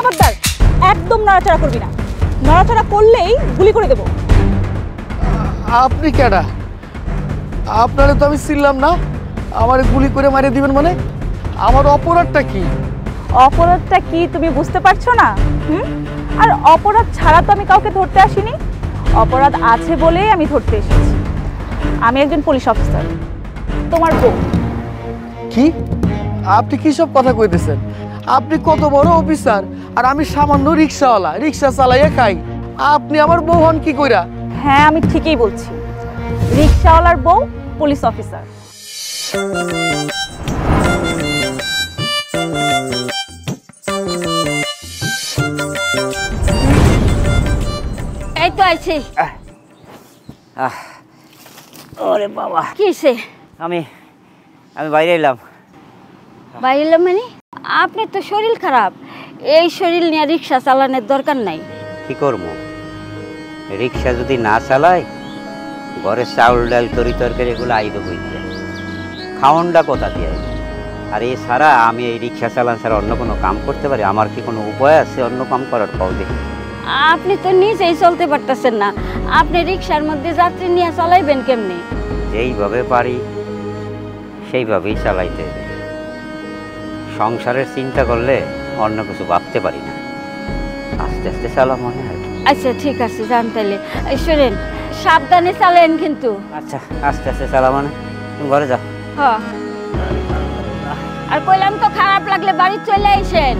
খবরদার, একদম নড়াচড়া করবি না। নড়াচড়া করলেই গুলি করে দেব। আপনি কেডা? আপনারে তো আমি চিনলাম না, আমারে গুলি করে মারিয়ে দিবেন মানে? আমার অপরাধটা কি? অপরাধটা কি তুমি বুঝতে পারছো না? আর অপরাধ ছাড়া তো আমি কাউকে ধরতে আসিনি, অপরাধ আছে বলেই আমি ধরতে এসেছি। আমি একজন পুলিশ অফিসার, তোমার বউ। কি? আপনি কি সব কথা কইতেছেন? আপনি কত বড় অফিসার আর আমি সামান্য রিক্সাওয়ালা, রিক্সা চালাইয়া খাই। আপনি আমার বউ হন কি কইরা? হ্যাঁ, আমি ঠিকই বলছি, রিক্সাওয়ালার বউ পুলিশ অফিসার। এই তো আইছি। ওরে বাবা, কিসে? আমি বাইরে এলাম। বাইরে এলাম মানে? আপনার তো শরীর খারাপ, এই শরীর নিয়ে রিক্সা চালানোর দরকার নাই। কি করবো, রিক্সা যদি না চালাই ঘরে চাউল ডাল তরি তরকারি এগুলো আইব হইতে, খাওয়ানটা কোথা দিয়ে? আর এছাড়া আমি এই রিক্সা চালান ছাড়া অন্য কোনো কাম করতে পারি? আমার কি কোনো উপায় আছে অন্য কাম করার? পাও দেখি। আপনি তো নিজেই চলতে পারতেছেন না, আপনি রিক্সার মধ্যে যাত্রী নিয়ে চালাইবেন কেমনি? যেইভাবে পারি সেইভাবেই চালাইতে। সংসারের চিন্তা করলে অন্য কিছু ভাবতে পারি না, আস্তে আস্তে চালা মনে হয়। আচ্ছা ঠিক আছে, যান তাহলে। শোনেন, সাবধানে চালেন কিন্তু। আচ্ছা, আস্তে আস্তে চালা মানে? তুমি ঘরে যাও। হ্যাঁ, আর কইলাম তো খারাপ লাগলে বাড়ি চলে আইসেন।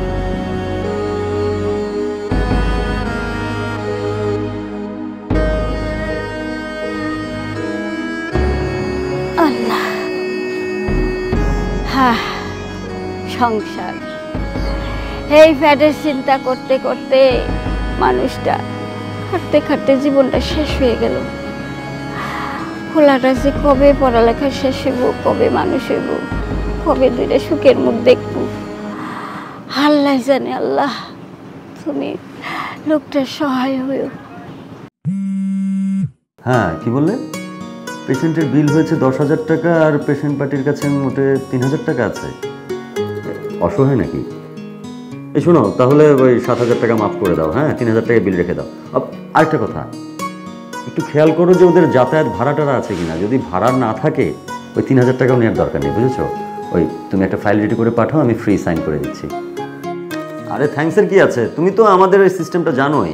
আল্লাহ, হ্যাঁ, সংসার, এই ফ্যাটের চিন্তা করতে করতে মানুষটা খাটতে খাটতে জীবনটা শেষ হয়ে গেল। খোলাটা যে কবে পড়ালেখা শেষ হইব, কবে মানুষ হইব, কবে দুইটা সুখের মুখ দেখব, আল্লাহ জানে। আল্লাহ, তুমি লোকটার সহায় হইও। হ্যাঁ, কি বললে? পেশেন্টের বিল হয়েছে 10,000 টাকা আর পেশেন্ট পার্টির কাছে মোটে 3,000 টাকা আছে। অসহায় নাকি? এই শোনো, তাহলে ওই 7,000 টাকা মাফ করে দাও। হ্যাঁ, 3,000 টাকা বিল রেখে দাও। আরেকটা কথা, একটু খেয়াল করো যে ওদের যাতায়াত ভাড়াটারা আছে কিনা। যদি ভাড়া না থাকে ওই 3,000 টাকাও নেওয়ার দরকার নেই, বুঝেছো? ওই তুমি একটা ফাইল রেডি করে পাঠাও, আমি ফ্রি সাইন করে দিচ্ছি। আরে থ্যাঙ্কসের কি আছে, তুমি তো আমাদের এই সিস্টেমটা জানোই।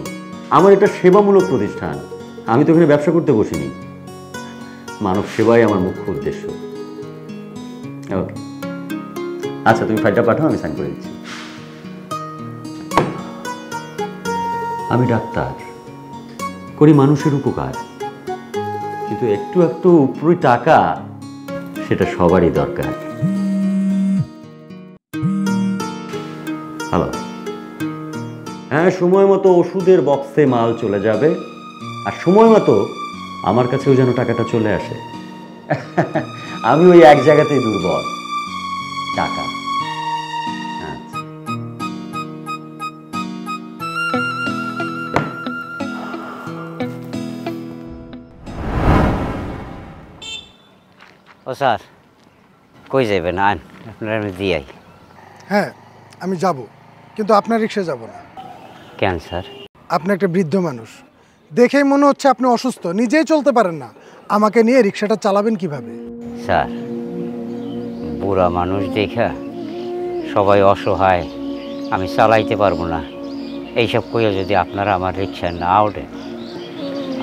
আমার এটা সেবামূলক প্রতিষ্ঠান, আমি তো এখানে ব্যবসা করতে বসিনি। মানব সেবাই আমার মুখ্য উদ্দেশ্য। ওকে, আচ্ছা তুমি ফাইলটা পাঠাও, আমি সাইন করে দিচ্ছি। আমি ডাক্তার, করি মানুষের উপকার, কিন্তু একটু একটু উপরি টাকা সেটা সবারই দরকার। হ্যালো, হ্যাঁ, সময় মতো ওষুধের বক্সে মাল চলে যাবে, আর সময় মতো আমার কাছেও যেন টাকাটা চলে আসে। আমি ওই এক জায়গাতেই দুর্বল, টাকা। ও স্যার, কই যাইবেন? আন আপনার আমি দিয়াই। হ্যাঁ, আমি যাব, কিন্তু আপনার রিক্সা যাব না। কেন স্যার? আপনি একটা বৃদ্ধ মানুষ, দেখেই মনে হচ্ছে আপনি অসুস্থ, নিজেই চলতে পারেন না। আমাকে নিয়ে রিক্সাটা চালাবেন কিভাবে? স্যার, বুড়া মানুষ দেখা সবাই অসহায়, আমি চালাইতে পারবো না এইসব কইয়া যদি আপনারা আমার রিক্সায় না ওঠে,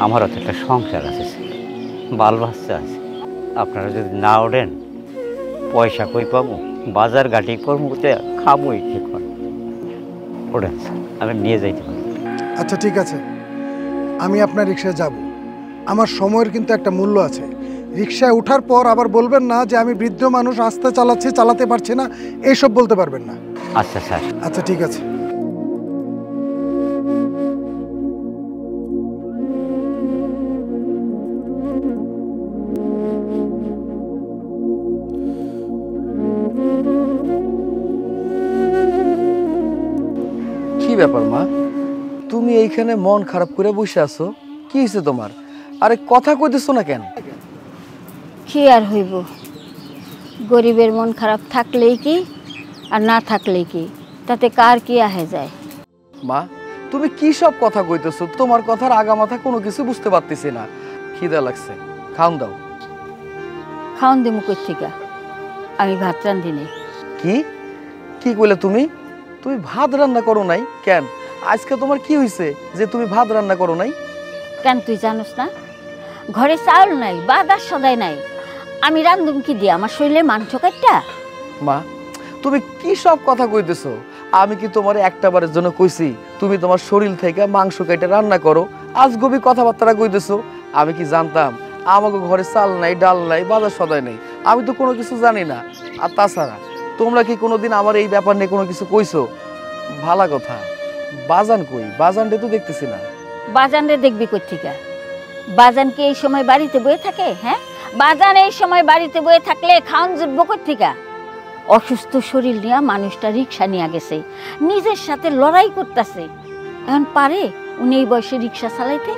আমারও তো একটা সংসার আছে, বাল বাচ্চা আছে। আপনারা যদি না ওঠেন পয়সা কই পাবো? বাজার ঘাটি করবো, খাবোই ঠিক হয়। ওঠেন স্যার, আমি নিয়ে যাইতে পারি। আচ্ছা ঠিক আছে, আমি আপনার রিক্সায় যাব। আমার সময়ের কিন্তু একটা মূল্য আছে। রিক্সায় ওঠার পর আবার বলবেন না যে আমি বৃদ্ধ মানুষ, আস্তে চালাচ্ছি, চালাতে পারছি না, এইসব বলতে পারবেন না। আচ্ছা স্যার। আচ্ছা ঠিক আছে। কি ব্যাপার মা, তুমি এইখানে মন খারাপ করে বসে আছো? কি হয়েছে তোমার? আরে কথা কইতেছো না কেন? কি আর হইব, গরিবের মন খারাপ থাকলেই কি আর না থাকলেই কি, তাতে কার কি আহে যায়। মা তুমি কি সব কথা কইতেছো? তোমার কথার আগামাথা কোনো কিছু বুঝতে পারতেছি না। খিদা লাগছে, খাওন দাও। খাওন দিমু কই থেকে? আমি ভাত রান্ধি নাই। কি কি কইলে তুমি? তুমি ভাত রান্না করো নাই কেন? আজকে তোমার কি হইছে যে তুমি ভাত রান্না করো নাই? কেন তুই জানোস না? ঘরে চাউল নাই, বাদার সদাই নাই, আমি রান্ধুম কি দিয়ে? আমার শরীরে মাংস কাটটা? মা তুমি কি সব কথা কইতেছো? আমি কি তোমার একটা বারের জন্য কইছি তুমি তোমার শরীর থেকে মাংস কেটে রান্না করো? আজগবি কথাবার্তা কইতেছো। আমি কি জানতাম আমাকে ঘরে চাল নাই, ডাল নাই, বাজার সদাই নেই? আমি তো কোনো কিছু জানি না। আর তাছাড়া তোমরা কি কোনোদিন আমার এই ব্যাপার নিয়ে কোনো কিছু কইছো? ভালো কথা, বাজান কই? বাজানটা তো দেখতেছি না। বাজান রে দেখবি কই থেকে? বাজান কি এই সময় বাড়িতে বয়ে থাকে? হ্যাঁ, বাজান এই সময় বাড়িতে বয়ে থাকলে খাওন জুটবো কই থেকে? অসুস্থ শরীর নিয়ে মানুষটা রিক্সা নিয়ে গেছে, নিজের সাথে লড়াই করতেছে। এখন পারে উনি এই বয়সে রিক্সা চালাইতে?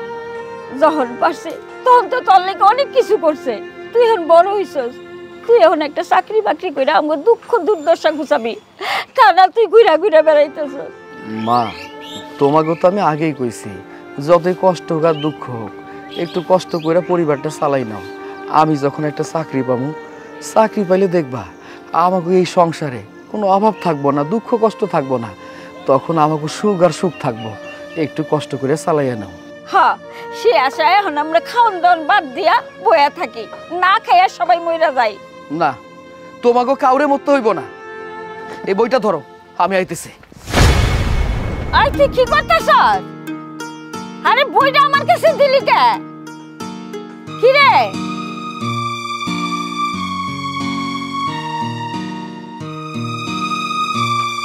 যখন পারছে তখন তো তোর লেগে অনেক কিছু করছে। তুই এখন বড় হইছস, তুই এখন একটা চাকরি বাকরি করে আমার দুঃখ দুর্দশা ঘুচাবি, তা না তুই ঘুরা ঘুরা বেড়াইতেছ। মা তোমাকে তো আমি আগেই কইছি যতই কষ্ট হোক আর দুঃখ হোক একটু কষ্ট করে পরিবারটা চালাই নাও। আমি যখন একটা চাকরি পাবো, চাকরি পাইলে দেখবা আমাকে এই সংসারে কোনো অভাব থাকবো না, দুঃখ কষ্ট থাকবো না। তখন আমাকে সুখ আর সুখ থাকবো। একটু কষ্ট করে চালাইয়া নাও। হ্যাঁ, সে আশায় এখন আমরা খাওন দাওন বাদ দিয়া বয়া থাকি, না খাইয়া সবাই মইরা যাই। না, তোমাকে কাউরে মরতে হইব না। এই বইটা ধরো, আমি আইতেছি। আই তুই কি করতেছ? আরে বইটা আমার কাছে দিলি কে? কি রে?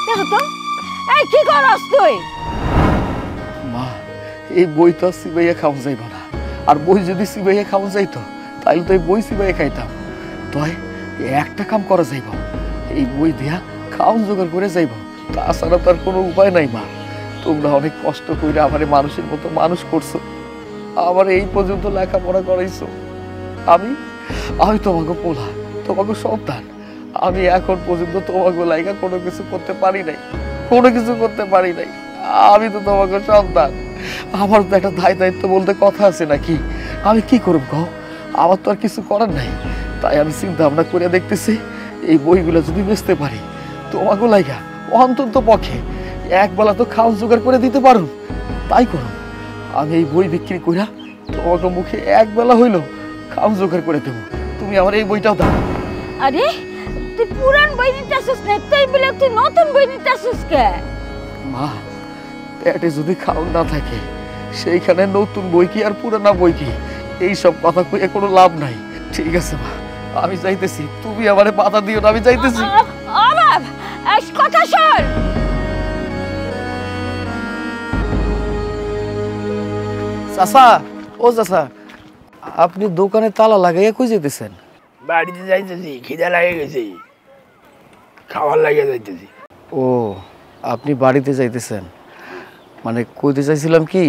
দেখো তো, এই কি করস তুই? মা এই বই তো সিবাইয়া খাওয়া যাইব না। আর বই যদি সিবাইয়া খাওয়া যাইতো তাহলে তো এই বই সিবাইয়া খাইতাম। তাই একটা কাম করা যাইব, এই বই দিয়া খাওয়ান জোগাড় করে যাইব। তাছাড়া তার কোনো উপায় নাই। মা তোমরা অনেক কষ্ট করে আমার মানুষের মতো মানুষ করছো, আমার এই পর্যন্ত লেখাপড়া করাইছো। আমি আমি তোমাকে পোলা, তোমাকে সন্তান। আমি এখন পর্যন্ত তোমাকে লাইগা কোনো কিছু করতে পারি নাই, কোনো কিছু করতে পারি নাই। আমি তো তোমাকে সন্তান, আমার তো একটা দায়িত্ব বলতে কথা আছে নাকি? আমি কি করব কও? আমার তো আর কিছু করার নাই। তাই আমি চিন্তা ভাবনা করে দেখতেছি এই বইগুলো যদি বেচতে পারি তোমাকে লাইগা অন্তত পক্ষে একবেলা তো খাওয়া জোগাড় করে দিতে পারো। তাই করো, আমি এই বই বিক্রি কইরা তোমাকে মুখে একবেলা হইলো খাওয়া জোগাড় করে দেবো। তুমি আমার এই বইটাও দাও। আরে তুই পুরান বই নিতে আসিস না, তাই বলে তুই নতুন বই নিতে আসিস কে? মা পেটে যদি খাওয়া না থাকে সেইখানে নতুন বই কি আর পুরানা বই কি? এইসব কথা কইয়া কোনো লাভ নাই। ঠিক আছে মা, আমি যাইতেছি। তুমি আমারে বাধা দিও না, আমি যাইতেছি। বাবা কথা শোন। চাচা, ও চাচা, আপনি দোকানে তালা লাগাইয়া কই যেতেছেন? বাড়িতে যাইতেছি, খিদা লাগে গেছে, খাবার লাগিয়ে যাইতেছি। ও আপনি বাড়িতে যাইতেছেন? মানে কইতে চাইছিলাম কি,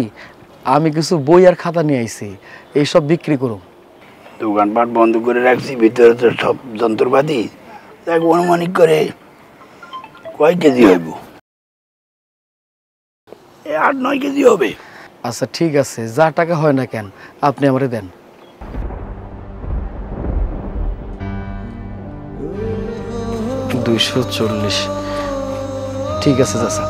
আমি কিছু বই আর খাতা নিয়ে আইছি, এইসব বিক্রি করুন। দোকানপাট বন্ধ করে রাখছি, ভিতরে তো সব যন্ত্রপাতি। দেখ অনুমানিক করে কয় কেজি হইব? 8-9 কেজি হবে। আচ্ছা ঠিক আছে, যা টাকা হয় না কেন আপনি আমারে দেন। $240। ঠিক আছে চাচা।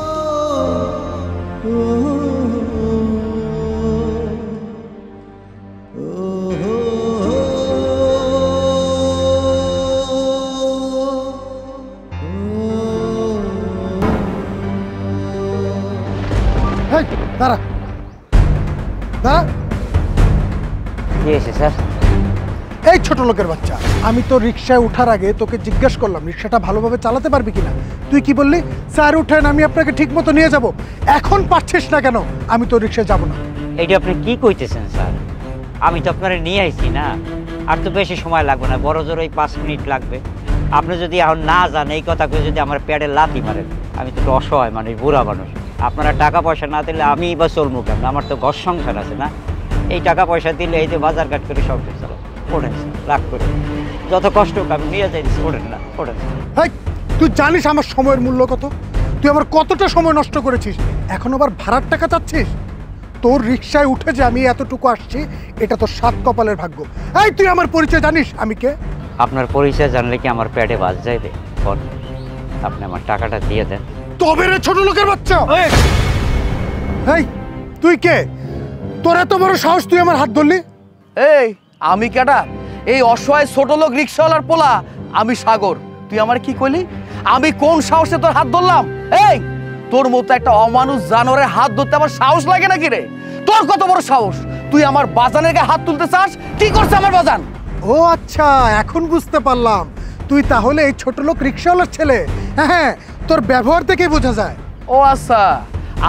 দাঁড়া দাঁড়া। কি হয়েছে স্যার? এই ছোট লোকের বাচ্চা, আমি তো রিক্সায় ওঠার আগে তোকে জিজ্ঞেস করলাম রিক্সাটা ভালোভাবে চালাতে পারবি কিনা। তুই কি বললি? স্যার উঠেন, আমি আপনাকে ঠিক মতো নিয়ে যাব। এখন পারছিস না কেন? আমি তো রিক্সায় যাব না। এইটা আপনি কি কইতেছেন স্যার? আমি তো আপনারা নিয়ে আইছি না, আর তো বেশি সময় লাগবে না, বড় জোর ওই 5 মিনিট লাগবে। আপনি যদি এখন না যান এই কথা কই যদি আমার পেটে লাথি মারেন, আমি তো অসহায় মানুষ, বুড়া মানুষ। আপনারা টাকা পয়সা না দিলে আমি বা চলবো কেন? আমার তো ঘর সংসার আছে না। এই টাকা পয়সা দিলে এই যে বাজার ঘাট করে সংসার চালাবো। ওঠেন রাগ করে, যত কষ্ট হোক আমি নিয়ে যাইছি। ওঠেন না, ওঠেন। তুই জানিস আমার সময়ের মূল্য কত? তুই আমার কতটা সময় নষ্ট করেছিস, এখন আবার ভাড়ার টাকা চাচ্ছিস? তোর রিক্সায় উঠে যে আমি এতটুকু আসছি, এটা তোর সাত কপালের ভাগ্য। এই তুই আমার পরিচয় জানিস আমি কে? আপনার পরিচয় জানলে কি আমার পেটে বাজ যাবে? বল, আপনি আমার টাকাটা দিয়ে দেন। তবে রে ছোট লোকের বাচ্চা! এই তুই কে? তোর এত বড় সাহস, তুই আমার হাত ধরলি? এই আমি কেডা? এই অসহায় ছোট লোক রিক্সাওয়ালার পোলা আমি সাগর। তুই আমার কি কইলি? আমি কোন সাহসে তোর হাত ধরলাম? এই তোর মতো একটা অমানুষ জানোয়ারের হাত ধরতে আমার সাহস লাগে নাকি রে? তোর কত বড় সাহস, তুই আমার বাজানের গায়ে হাত তুলতে চাস? কি করছে আমার বাজান? ও আচ্ছা, এখন বুঝতে পারলাম তুই তাহলে এই ছোট লোক রিক্সাওয়ালার ছেলে। হ্যাঁ, তোর ব্যবহার দেখে বোঝা যায়। ও আচ্ছা,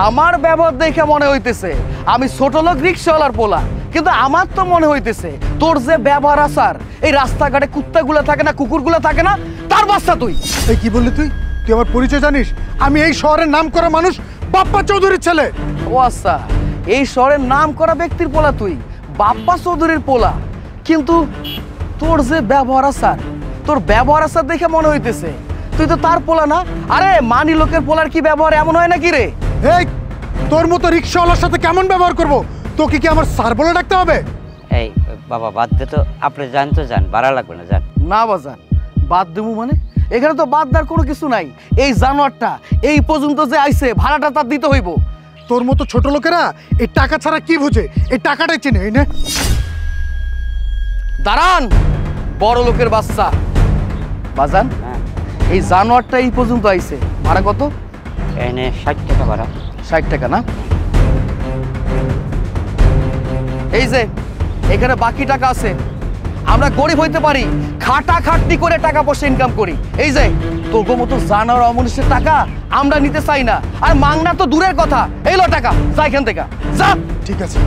আমার ব্যবহার দেখে মনে হইতেছে আমি ছোট লোক রিক্সাওয়ালার পোলা, কিন্তু আমার তো মনে হইতেছে তোর যে ব্যবহার আসার, এই রাস্তাঘাটে কুত্তাগুলো থাকে না, কুকুরগুলো থাকে না, তার বাচ্চা তুই। এই কি বললি তুই? তুই আমার পরিচয় জানিস? আমি এই শহরের নাম করা মানুষ বাপ্পা চৌধুরীর ছেলে। ও আচ্ছা, এই শহরের নাম করা ব্যক্তির পোলা তুই, বাপ্পা চৌধুরীর পোলা। কিন্তু তোর যে ব্যবহার আসার, তোর ব্যবহার আসার দেখে মনে হইতেছে তুই তো তার পোলা না। আরে মানি লোকের পোলার কি ব্যবহার এমন হয় নাকি রে? এই তোর মতো রিক্সাওয়ালার সাথে কেমন ব্যবহার করব? তোকে কি আমার স্যার বলে ডাকতে হবে? এই বাবা বাদ দে তো, আপনি জান তো যান, ভাড়া লাগবে না, যান। না বাজান, বাদ দেবো মানে? এখানে তো বাদ দেওয়ার কোনো কিছু নাই। এই জানোয়ারটা এই পর্যন্ত যে আইছে, ভাড়াটা তার দিতে হইব। তোর মতো ছোট লোকেরা এই টাকা ছাড়া কি বুঝে? এই টাকাটাই চিনে। এই নে। দাঁড়ান, বড় লোকের বাচ্চা। বাজান, এই জানোয়ারটা এই পর্যন্ত আইছে, ভাড়া কত? এনে 60 টাকা ভাড়া। 60 টাকা না? এই যে এখানে বাকি টাকা আছে। আমরা গরিব হইতে পারি, খাটা খাটনি করে টাকা পয়সা ইনকাম করি। এই যে তোগো মতো জানোয়ার অমনুষ্যের টাকা আমরা নিতে চাই না, আর মাংনা তো দূরের কথা। এই লো টাকা, যা এখান থেকে, যা। ঠিক আছে,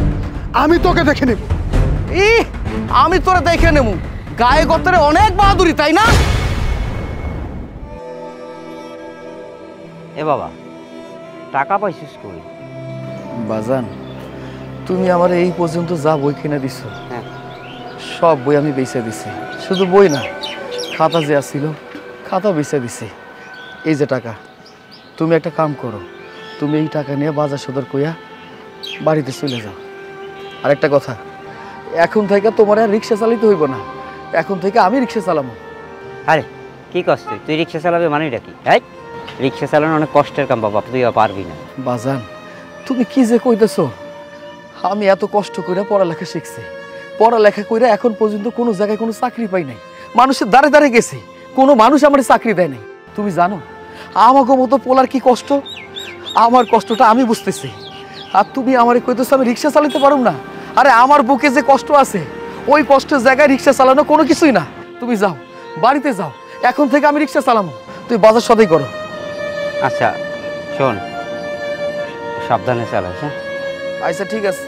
আমি তোকে দেখে নেব। আমি তোরা দেখে নেব? গায়ে গতরে অনেক বাহাদুরি, তাই না? এ বাবা, টাকা পাইছিস কই? বাজান, তুমি আমার এই পর্যন্ত যা বই কিনে দিছো, হ্যাঁ, সব বই আমি বেচে দিছি। শুধু বই না, খাতা যে আসছিল খাতা বেচে দিছি। এই যে টাকা, তুমি একটা কাম করো, তুমি এই টাকা নিয়ে বাজার সদর কইয়া বাড়িতে চলে যাও। আর একটা কথা, এখন থেকে তোমার আর রিক্সা চালাইতে হইব না, এখন থেকে আমি রিক্সা চালাবো। আরে কি কষ্ট, তুই রিক্সা চালাবে মানে কি? এই রিক্সা চালানো অনেক কষ্টের কাম বাবা, তুই পারবি না। বাজান, তুমি কি যে কইতেছো? আমি এত কষ্ট করে পড়ালেখা শিখছি, পড়ালেখা করে এখন পর্যন্ত কোনো জায়গায় কোনো চাকরি পাই নাই। মানুষের দ্বারে দ্বারে গেছি, কোনো মানুষ আমার চাকরি দেয় নাই। তুমি জানো আমাকে মতো পোলার কি কষ্ট? আমার কষ্টটা আমি বুঝতেছি, আর তুমি আমারে কইতেছো আমি রিক্সা চালাতে পারুম না। আরে আমার বুকে যে কষ্ট আছে, ওই কষ্টের জায়গায় রিক্সা চালানো কোনো কিছুই না। তুমি যাও, বাড়িতে যাও, এখন থেকে আমি রিক্সা চালাবো, তুই বাজার সদাই করো। আচ্ছা শোন, সাবধানে চালাস। হ্যাঁ আচ্ছা ঠিক আছে,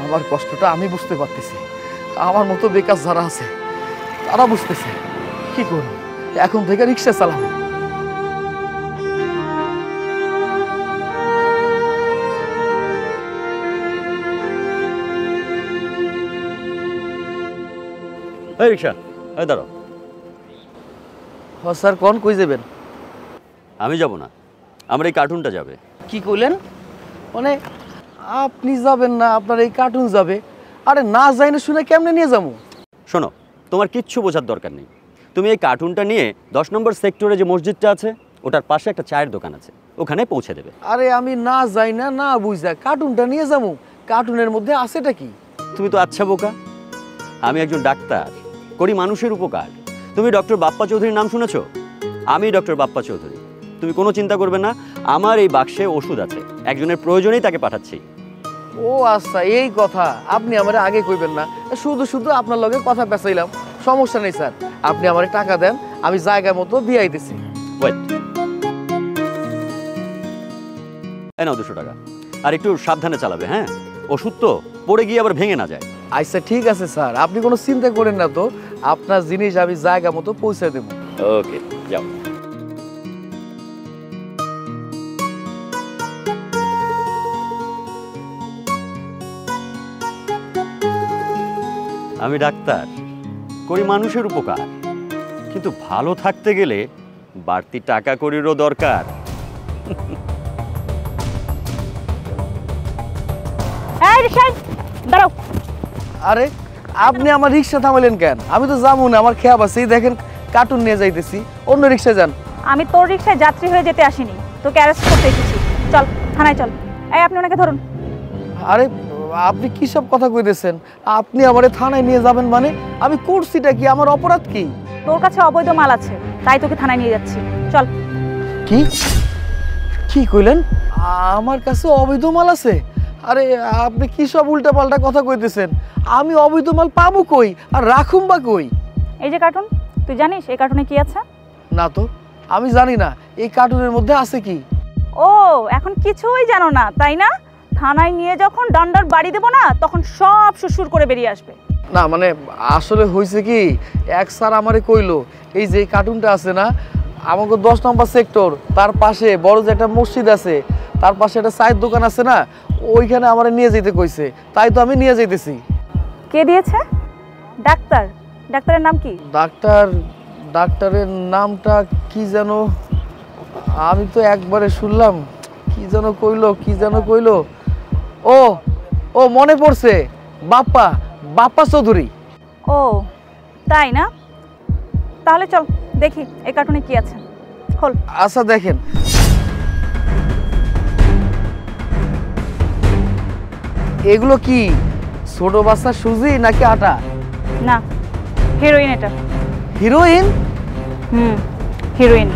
আমার কষ্টটা আমি বুঝতে পারতেছি, আমার মতো বেকার যারা আছে তারা বুঝতেছে। কি করব, এখন থেকে রিক্সা চালাবো। এই রিক্সা, এই দাঁড়াও। স্যার কোন কই যাবেন? আমি যাব না, আমার এই কার্টুনটা যাবে। কি কইলেন? মানে আপনি যাবেন না, আপনার এই কার্টুন যাবে? আরে না যাই না শুনে কেমনে নিয়ে যাবো? শোনো, তোমার কিচ্ছু বোঝার দরকার নেই। তুমি এই কার্টুনটা নিয়ে 10 নম্বর সেক্টরে যে মসজিদটা আছে, ওটার পাশে একটা চায়ের দোকান আছে, ওখানে পৌঁছে দেবে। আরে আমি না যাই না, না বুঝা কার্টুনটা নিয়ে যাবো? কার্টুনের মধ্যে আছেটা কি? তুমি তো আচ্ছা বোকা, আমি একজন ডাক্তার, করি মানুষের উপকার। তুমি ডক্টর বাপ্পা চৌধুরীর নাম শুনেছো? আমি ডক্টর বাপ্পা চৌধুরী। তুমি কোনো চিন্তা করবে না, আমার এই বাক্সে ওষুধ আছে, একজনের প্রয়োজনেই তাকে পাঠাচ্ছি। ও আচ্ছা, এই কথা। আপনি আমার আগে কইবেন না, শুধু শুধু আপনার লগে কথা পেঁচাইলাম। সমস্যা নেই স্যার, আপনি আমার টাকা দেন, আমি জায়গা মতো দিয়ে আইতেছি। ওয়েট, এই নাও 200 টাকা, আর একটু সাবধানে চালাবে। হ্যাঁ, ওষুধ তো পড়ে গিয়ে আবার ভেঙে না যায়। আচ্ছা ঠিক আছে স্যার, আপনি কোনো চিন্তা করেন না তো, আপনার জিনিস আমি জায়গা মতো পৌঁছে দেবো। ওকে, যাও। আমি ডাক্তার, করি মানুষের উপকার, কিন্তু ভালো থাকতে গেলে বাড়তি টাকা করিরও দরকার। এই রিকশায় দাঁড়াও। আরে আপনি আমার রিক্সা থামালেন কেন? আমি তো যাবো না, আমার খেয়াল আছে। এই দেখেন কার্টুন নিয়ে যাইতেছি, অন্য রিক্সায় যান। আমি তোর রিকশায় যাত্রী হয়ে যেতে আসিনি, তোকে অ্যারেস্ট করতে এসেছি। চল থানায় চল। এই আপনি ওনাকে ধরুন। আরে আপনি কি সব কথা কইতেছেন? আপনি আমারে থানায় নিয়ে যাবেন মানে? আমি করছিটা কি? আমার অপরাধ কি? তোর কাছে অবৈধ মাল আছে, তাই তোকে থানায় নিয়ে যাচ্ছি। চল। কি কি কইলেন? আমার কাছে অবৈধ মাল আছে? আরে আপনি কি সব উল্টাপাল্টা কথা কইতেছেন? আমি অবৈধ মাল পাবো কই আর রাখুম বা কই? এই যে কার্টুন, তুই জানিস এই কার্টুনে কি আছে? না তো, আমি জানি না এই কার্টুনের মধ্যে আছে কি। ও এখন কিছুই জানো না তাই না? থানায় নিয়ে যখন ডান্ডার বাড়ি দেবো না, তখন সব সুরসুর করে বেরিয়ে আসবে। না মানে আসলে হয়েছে কি, এক স্যার আমারে কইলো এই যে কার্টুনটা আছে না, আমাকে 10 নম্বর সেক্টর, তার পাশে বড় যে একটা মসজিদ আছে, তার পাশে একটা চায়ের দোকান আছে না, ওইখানে আমারে নিয়ে যেতে কইছে, তাই তো আমি নিয়ে যাইতেছি। কে দিয়েছে? ডাক্তার? ডাক্তারের নাম কি? ডাক্তারের নামটা কি যেন, আমি তো একবারে শুনলাম, কি যেন কইলো। ও ও মনে পড়ছে, বাপ্পা চৌধুরী। ও তাই না? তাহলে চল দেখি এই কার্টুনে কি আছে। খোল। আচ্ছা দেখেন। এগুলো কি ছোট বাচ্চা সুজি নাকি আটা? না, হিরোইন এটা। হিরোইন? হিরোইন।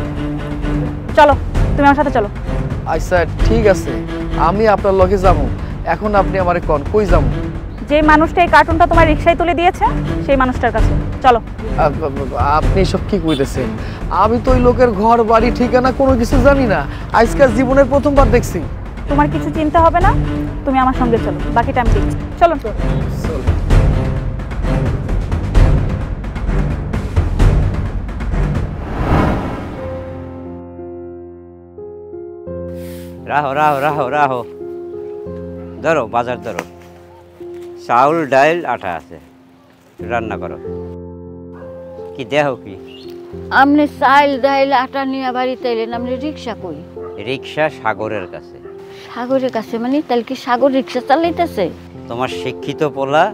চলো তুমি আমার সাথে চলো। আচ্ছা ঠিক আছে, আমি আপনার লগে যাবো। এখন আপনি আমারে কোন কই যাবো? যে মানুষটা এই কার্টুনটা তোমার রিকশায় তুলে দিয়েছে সেই মানুষটার কাছে চলো। আপনি সব কি কইতেছেন? আমি তো ওই লোকের ঘর বাড়ি ঠিকানা কোনো কিছু জানি না, আজকাল জীবনের প্রথমবার দেখছি। তোমার কিছু চিন্তা হবে না, তুমি আমার সঙ্গে চলো, বাকিটা আমি দেখছি। চলো। রাহো ধরো, বাজার ধরো, চাউল ডাইল আটা আছে, রান্না করো। কি দেহ কি? আপনি চাইল ডাইল আটা নিয়ে বাড়িতে এলেন, আপনি রিক্সা কই? রিক্সা সাগরের কাছে। সাগরের কাছে মানে? তাহলে কি সাগর রিক্সা চালাইতেছে? তোমার শিক্ষিত পোলা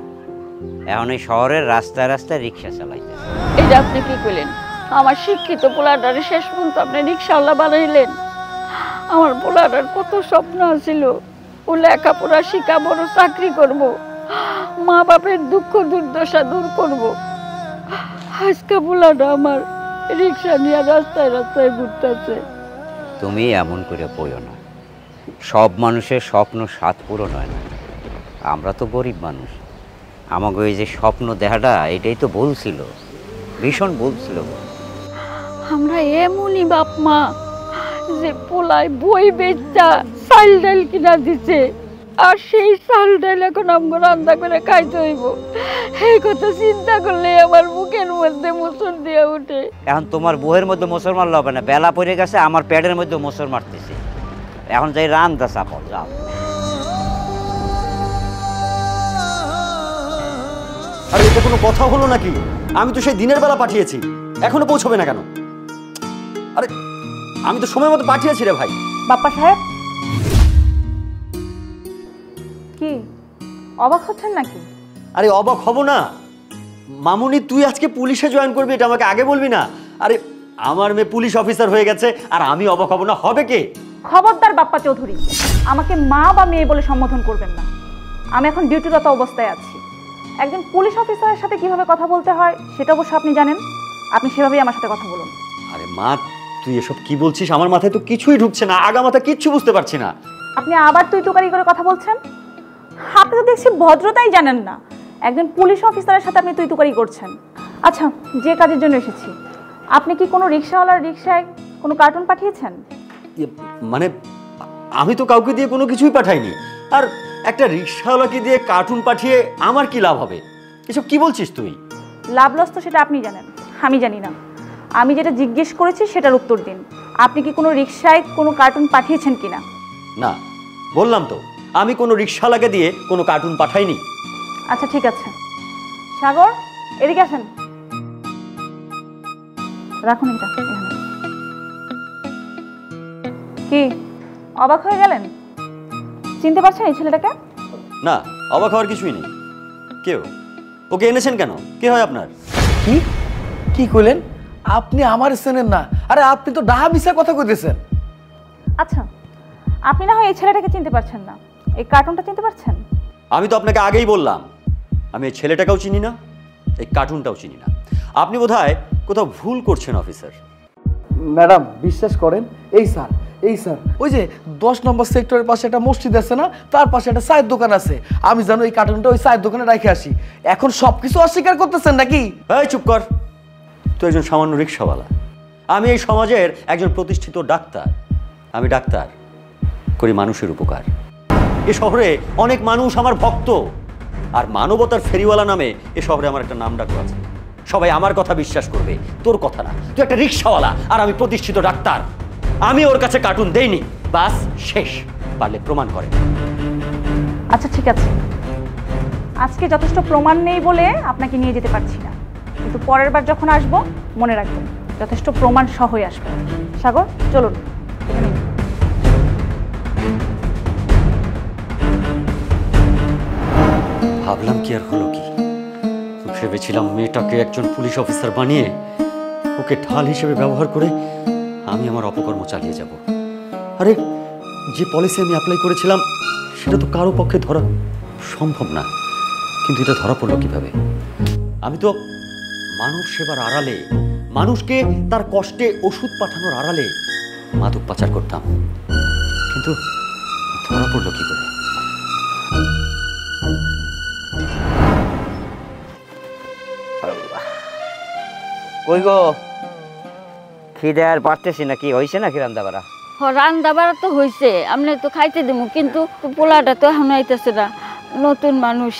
এখন এই শহরের রাস্তায় রাস্তায় রিক্সা চালাইতেছে। এটা আপনি কি করলেন? আমার শিক্ষিত পোলাটারে শেষ পর্যন্ত আপনি রিক্সাওয়ালা বানাইলেন। আমার পোলাটার কত স্বপ্ন ছিল, ও লেখাপড়া শিখা, বড় চাকরি করব, মা বাপের দুঃখ দুর্দশা দূর করব। আজকে পোলাটা আমার রিক্সা নিয়ে রাস্তায় রাস্তায় ঘুরতেছে। তুমি এমন করে পড়ো না, সব মানুষের স্বপ্ন সাত পূরণ হয় না। আমরা তো গরিব মানুষ, আমাকে ওই যে স্বপ্ন দেখাটা এটাই তো বলছিল, ভীষণ বলছিল। আমরা এমনই বাপ মা যে পোলায় বই বেচা চাল ডাল কিনা দিছে, আর সেই চাল ডাল এখন আমরা রান্না করে খাইতে হইব। এই কথা চিন্তা করলে আমার বুকের মধ্যে মোচড় দিয়ে উঠে। এখন তোমার বউয়ের মধ্যে মোচড় মারলে হবে না, বেলা পড়ে গেছে, আমার পেটের মধ্যে মোচড় মারতেছে। এখন যাই রান্দা চাপল, যাও। আর এটা কোনো কথা হলো নাকি? আমি তো সেই দিনের বেলা পাঠিয়েছি, এখনো পৌঁছবে না কেন? আরে আমি তো সময় মতো পাঠিয়েছি রে ভাই। বাপ্পা সাহেব কি অবাক হচ্ছেন নাকি? আরে অবাক হব না মামুনি, তুই আজকে পুলিশে জয়েন করবি এটা আমাকে আগে বলবি না? আরে আমার মেয়ে পুলিশ অফিসার হয়ে গেছে আর আমি অবাক হব না, হবে কে? খবরদার বাপ্পা চৌধুরী, আমাকে মা বা মেয়ে বলে সম্বোধন করবেন না। আমি এখন ডিউটিরত অবস্থায় আছি। একজন পুলিশ অফিসারের সাথে কিভাবে কথা বলতে হয় সেটা অবশ্য আপনি জানেন, আপনি সেভাবেই আমার সাথে কথা বলুন। আরে মা, তুই এসব কি বলছিস? আমার মাথায় তো কিছুই ঢুকছে না, আগা মাথা কিচ্ছু বুঝতে পারছি না। আপনি আবার তুই তুকারি করে কথা বলছেন? আপনি তো দেখছি ভদ্রতাই জানেন না, একজন পুলিশ অফিসারের সাথে আপনি তুই তুকারি করছেন। আচ্ছা, যে কাজের জন্য এসেছি, আপনি কি কোনো রিক্সাওয়ালার রিক্সায় কোনো কার্টুন পাঠিয়েছেন? মানে আমি তো কাউকে দিয়ে কোনো কিছুই পাঠাইনি, আর একটা রিক্সাওয়ালাকে দিয়ে কার্টুন পাঠিয়ে আমার কি লাভ হবে? এসব কি বলছিস তুই? লাভ লস তো সেটা আপনি জানেন, আমি জানি না। আমি যেটা জিজ্ঞেস করেছি সেটার উত্তর দিন। আপনি কি কোনো রিক্সায় কোনো কার্টুন পাঠিয়েছেন কিনা? না, বললাম তো আমি কোনো রিক্সাওয়ালাকে দিয়ে কোনো কার্টুন পাঠাইনি। আচ্ছা ঠিক আছে, সাগর এদিকে আসেন, রাখুন এটা এখানে। কি অবাক হয়ে গেলেন? চিনতে পারছেন এই ছেলেটাকে? না, অবাক হওয়ার কিছুই নেই। কেউ ওকে এনেছেন কেন? কে হয় আপনার? কি কি কইলেন? আপনি আমার চেনেন না? আরে আপনি তো ডাহা মিশা কথা কইতেছেন। আচ্ছা, আপনি না হয় এই ছেলেটাকে চিনতে পারছেন না, এই কার্টুনটা চিনতে পারছেন? আমি তো আপনাকে আগেই বললাম আমি এই ছেলেটাকেও চিনি না, এই কার্টুনটাও চিনি না। আপনি বোধহয় কোথাও ভুল করছেন অফিসার। ম্যাডাম বিশ্বাস করেন, এই স্যার ওই যে 10 নম্বর সেক্টরের পাশে একটা মসজিদ আছে না, তার পাশে একটা চায়ের দোকান আছে। আমি জানো এই কার্টুনটা ওই চায়ের দোকানে রেখে আসি। এখন সবকিছু অস্বীকার করতেছেন নাকি? এই চুপ কর, তুই একজন সামান্য রিক্সাওয়ালা, আমি এই সমাজের একজন প্রতিষ্ঠিত ডাক্তার। আমি ডাক্তার, করি মানুষের উপকার। এ শহরে অনেক মানুষ আমার ভক্ত, আর মানবতার ফেরিওয়ালা নামে এ শহরে আমার একটা নাম ডাক আছে। সবাই আমার কথা বিশ্বাস করবে, তোর কথা না। তুই একটা রিক্সাওয়ালা আর আমি প্রতিষ্ঠিত ডাক্তার। আমি ওর কাছে কার্টুন দেইনি, বাস শেষ। পারলে প্রমাণ করে। আচ্ছা ঠিক আছে, আজকে যথেষ্ট প্রমাণ নেই বলে আপনাকে নিয়ে যেতে পারছি না, কিন্তু পরের বার যখন আসবো মনে রাখবেন যথেষ্ট প্রমাণ সহই আসবে। সাগর চলুন। ভাবলাম কি আর হলো কি, ভেবেছিলাম মেয়েটাকে একজন পুলিশ অফিসার বানিয়ে ওকে ঢাল হিসেবে ব্যবহার করে আমি আমার অপকর্ম চালিয়ে যাব। আরে যে পলিসি আমি অ্যাপ্লাই করেছিলাম সেটা তো কারো পক্ষে ধরা সম্ভব না, কিন্তু এটা ধরা পড়লো কিভাবে? আমি তো মানব সেবার আড়ালে, মানুষকে তার কষ্টে ওষুধ পাঠানোর আড়ালে মাদক পাচার করতাম, কিন্তু ধরা পড়লো কি করে? কই গো, খিদে আর পারতেছি না। কি হয়েছে নাকি রান্না বাড়া? রান্না বাড়া তো হয়েছে, আপনি তো খাইতে দেবো, কিন্তু পোলাটা তো এখন আইতেছে না। নতুন মানুষ,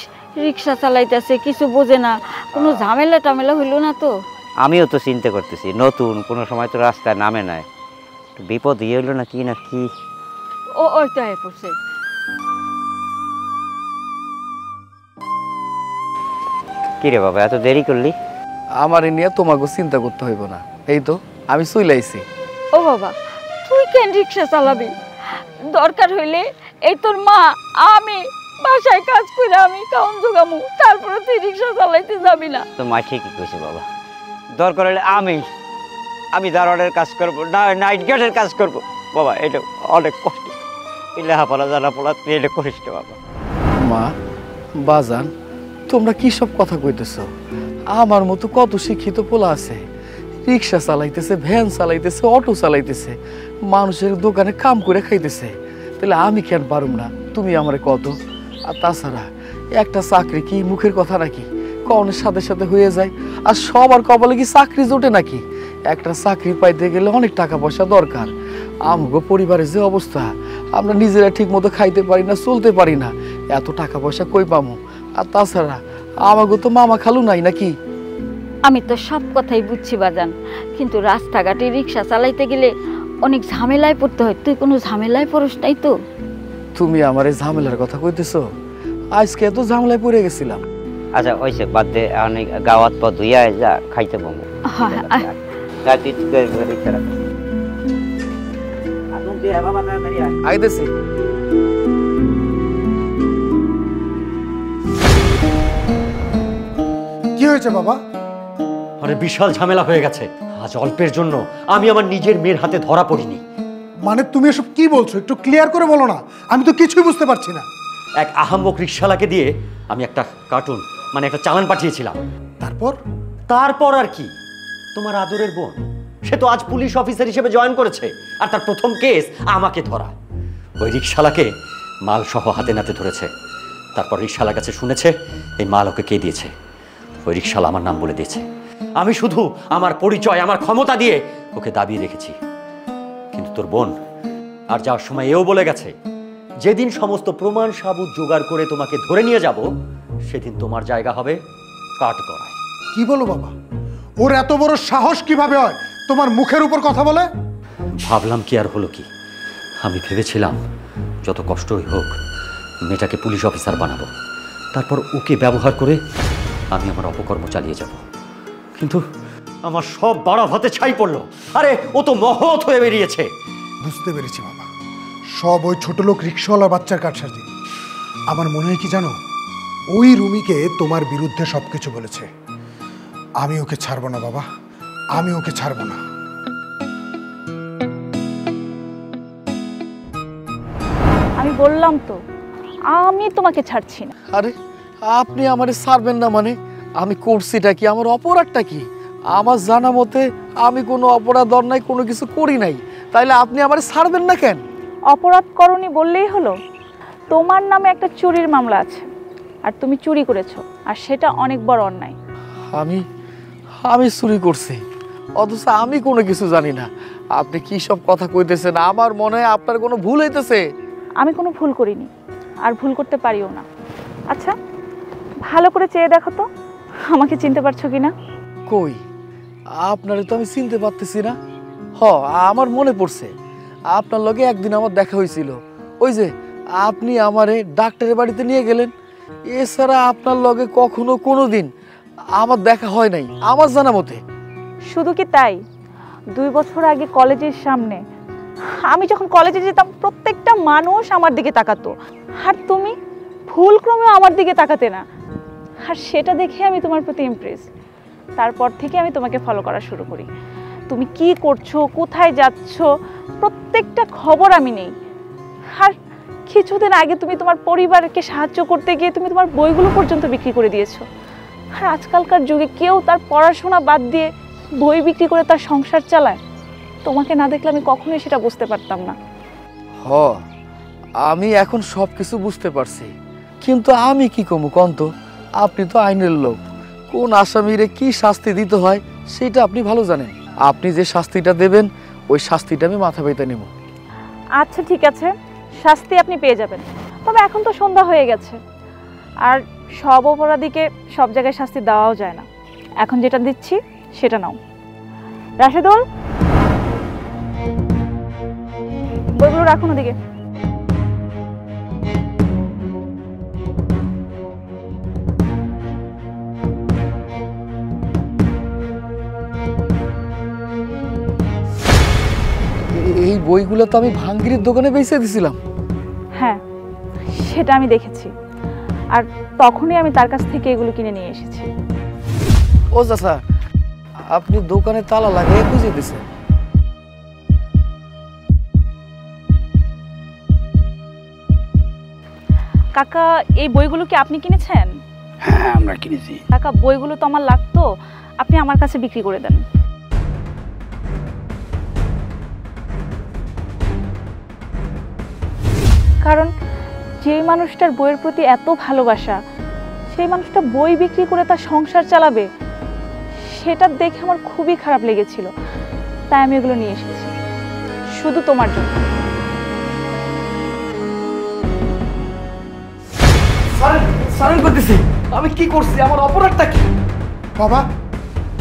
রিক্সা চালাইতেছে, কিছু বোঝে না, কোনো ঝামেলা টামেলা হইল না তো? আমিও তো চিন্তা করতেছি, নতুন কোনো সময় তো রাস্তায় নামে নাই, বিপদ ইয়ে হইলো না কি ওই তো হয়ে পড়ছে। কি রে বাবা, এত দেরি করলি? আমার এ নিয়ে তোমাকে চিন্তা করতে হইব না, এই তো আমি চইলাইছি। ও বাবা, তুই কেন রিক্সা চালাবি? দরকার হইলে এই তোর মা, আমি বাসায় কাজ করে আমি কাউন জোগামু, তারপরে তুই রিক্সা চালাইতে যাবি না? তো মা ঠিকই কইছে বাবা, দরকার হলে আমি দারোয়ানের কাজ করবো, নাইট গার্ডের কাজ করবো বাবা। এটা অনেক কষ্ট, লেহাপড়া জানা পড়া তুই এটা করিস না বাবা। মা বাজান, তোমরা কি সব কথা কইতেছ? আমার মতো কত শিক্ষিত পোলা আছে, রিক্সা চালাইতেছে, ভ্যান চালাইতেছে, অটো চালাইতেছে, মানুষের দোকানে কাম করে খাইতেছে। তাহলে আমি কেন পারুম না? তুমি আমারে কত। আর তাছাড়া একটা চাকরি কি মুখের কথা নাকি? কনের সাথে সাথে হয়ে যায়। আর সবার কপালে কি চাকরি জোটে নাকি? একটা চাকরি পাইতে গেলে অনেক টাকা পয়সা দরকার। আমগো পরিবারের যে অবস্থা, আমরা নিজেরা ঠিক মতো খাইতে পারি না, চলতে পারি না, এত টাকা পয়সা কই পামো? আর তাছাড়া আমাগো তো মামা খালু নাই নাকি? আমি তো সব কথাই বুঝছি বাজান, কিন্তু রাস্তাঘাটে রিক্সা চালাইতে গেলে অনেক ঝামেলায় পড়তে হয়। তুই কোনো ঝামেলায় পড়িস নাই তো? তুমি আমার এই ঝামেলার কথা কইতেছো? আজকে এত ঝামেলায় পড়ে গেছিলাম। আচ্ছা ওইসে বাদ দে, অনেক গাওয়াত পথ ধুইয়া যা খাইতে বমু। আইতেছি। কি হয়েছে বাবা? আরে বিশাল ঝামেলা হয়ে গেছে। আজ অল্পের জন্য আমি আমার নিজের মেয়ের হাতে ধরা পড়িনি। মানে তুমি এসব কি বলছো? একটু ক্লিয়ার করে বলো না, আমি তো কিছুই বুঝতে পারছি না। এক আহাম্মক রিকশালাকে দিয়ে আমি একটা কার্টুন, মানে একটা চালান পাঠিয়েছিলাম। তারপর আর কি, তোমার আদরের বোন সে তো আজ পুলিশ অফিসার হিসেবে জয়েন করেছে, আর তার প্রথম কেস আমাকে ধরা। ওই রিকশালাকে মাল সহ হাতে নাতে ধরেছে। তারপর রিকশালার কাছে শুনেছে এই মাল ওকে কে দিয়েছে। ওই রিকশালা আমার নাম বলে দিয়েছে। আমি শুধু আমার পরিচয়, আমার ক্ষমতা দিয়ে ওকে দাবিয়ে রেখেছি। কিন্তু তোর বোন আর যাওয়ার সময় এও বলে গেছে, যেদিন সমস্ত প্রমাণ সাবুত জোগাড় করে তোমাকে ধরে নিয়ে যাব, সেদিন তোমার জায়গা হবে কাঠগড়ায়। কি বলো বাবা? ওর এত বড় সাহস কিভাবে হয় তোমার মুখের উপর কথা বলে? ভাবলাম কি আর হলো কি, আমি ভেবেছিলাম যত কষ্টই হোক মেয়েটাকে পুলিশ অফিসার বানাবো, তারপর ওকে ব্যবহার করে আমি আমার অপকর্ম চালিয়ে যাব। কিন্তু আমার সব বাড়া ভাতে ছাই পড়লো। আরে ও তো মহৎ হয়ে বেরিয়েছে। বুঝতে পেরেছি বাবা, সব ওই ছোট লোক রিক্সাওয়ালা বাচ্চার কারসাজি। আমার মনে হয় কি জানো, ওই রুমিকে তোমার বিরুদ্ধে সবকিছু বলেছে। আমি ওকে ছাড়বো না বাবা, আমি ওকে ছাড়বো না। আমি বললাম তো আমি তোমাকে ছাড়ছি না। আরে আপনি আমারে ছাড়বেন না মানে? আমি করছিটা কি, আমার অপরাধটা কি? আমার জানা মতে আমি কোনো অপরাধ অন্যায় কোনো কিছু করি নাই, তাইলে আপনি আমারে ছাড়বেন না কেন? অপরাধ করনি বললেই হলো? তোমার নামে একটা চুরির মামলা আছে, আর তুমি চুরি করেছো, আর সেটা অনেক বড় অন্যায়। আমি আমি চুরি করছি, অথচ আমি কোনো কিছু জানি না। আপনি কি সব কথা কইতেছেন? আমার মনে হয় আপনার কোনো ভুল হইতেছে। আমি কোনো ভুল করিনি, আর ভুল করতে পারিও না। আচ্ছা ভালো করে চেয়ে দেখো তো আমাকে চিনতে পারছো কিনা। কই, আপনারে তো আমি চিনতে পারতেছি না। আমার মনে পড়ছে, আপনার লগে একদিন আমার দেখা হয়েছিল। ওই যে আপনি আমারে ডাক্তারের বাড়িতে নিয়ে গেলেন। এছাড়া আপনার লগে কখনো কোনো দিন আমার দেখা হয় নাই আমার জানা মতে। শুধু কি তাই, 2 বছর আগে কলেজের সামনে আমি যখন কলেজে যেতাম প্রত্যেকটা মানুষ আমার দিকে তাকাতো, আর তুমি ভুলক্রমে আমার দিকে তাকাতে না। আর সেটা দেখে আমি তোমার প্রতি ইমপ্রেস। তারপর থেকে আমি তোমাকে ফলো করা শুরু করি। তুমি কি করছো, কোথায় যাচ্ছ, প্রত্যেকটা খবর আমি নেই। আর কিছুদিন আগে তুমি তোমার পরিবারকে সাহায্য করতে গিয়ে তুমি তোমার বইগুলো পর্যন্ত বিক্রি করে দিয়েছো। আর আজকালকার যুগে কেউ তার পড়াশোনা বাদ দিয়ে বই বিক্রি করে তার সংসার চালায়। তোমাকে না দেখলে আমি কখনোই সেটা বুঝতে পারতাম না। আমি এখন সব কিছু বুঝতে পারছি, কিন্তু আমি কি কমু কন্ত? আপনি তো আইনের লোক, কোন আসামিরে কি শাস্তি দিতে হয় সেটা আপনি ভালো জানেন। আপনি যে শাস্তিটা দেবেন ওই শাস্তিটা আমি মাথা পেতে নেব। আচ্ছা ঠিক আছে, শাস্তি আপনি পেয়ে যাবেন। তবে এখন তো সন্ধ্যা হয়ে গেছে, আর সব অপরাধীকে সব জায়গায় শাস্তি দেওয়াও যায় না। এখন যেটা দিচ্ছি সেটা নাও। রাশেদুল, বইগুলো রাখুন ওদিকে। এই বইগুলো তো আমি ভাঙ্গিরের দোকানে বেচে দিছিলাম। হ্যাঁ, সেটা আমি দেখেছি, আর তখনই আমি তার কাছ থেকে এগুলো কিনে নিয়ে এসেছি। ও চাচা, আপনি দোকানে তালা লাগিয়ে খুঁজে দিছেন? কাকা, এই বইগুলো কি আপনি কিনেছেন? হ্যাঁ আমরা কিনেছি। কাকা, বইগুলো তো আমার লাগতো, আপনি আমার কাছে বিক্রি করে দেন। কারণ যেই মানুষটার বইয়ের প্রতি এত ভালোবাসা, সেই মানুষটা বই বিক্রি করে তার সংসার চালাবে, সেটা দেখে আমার খুবই খারাপ লেগেছিল। তাই আমি এগুলো নিয়ে এসেছি শুধু তোমার জন্য। আমি কি করছি? আমার অপরাধটা কি? বাবা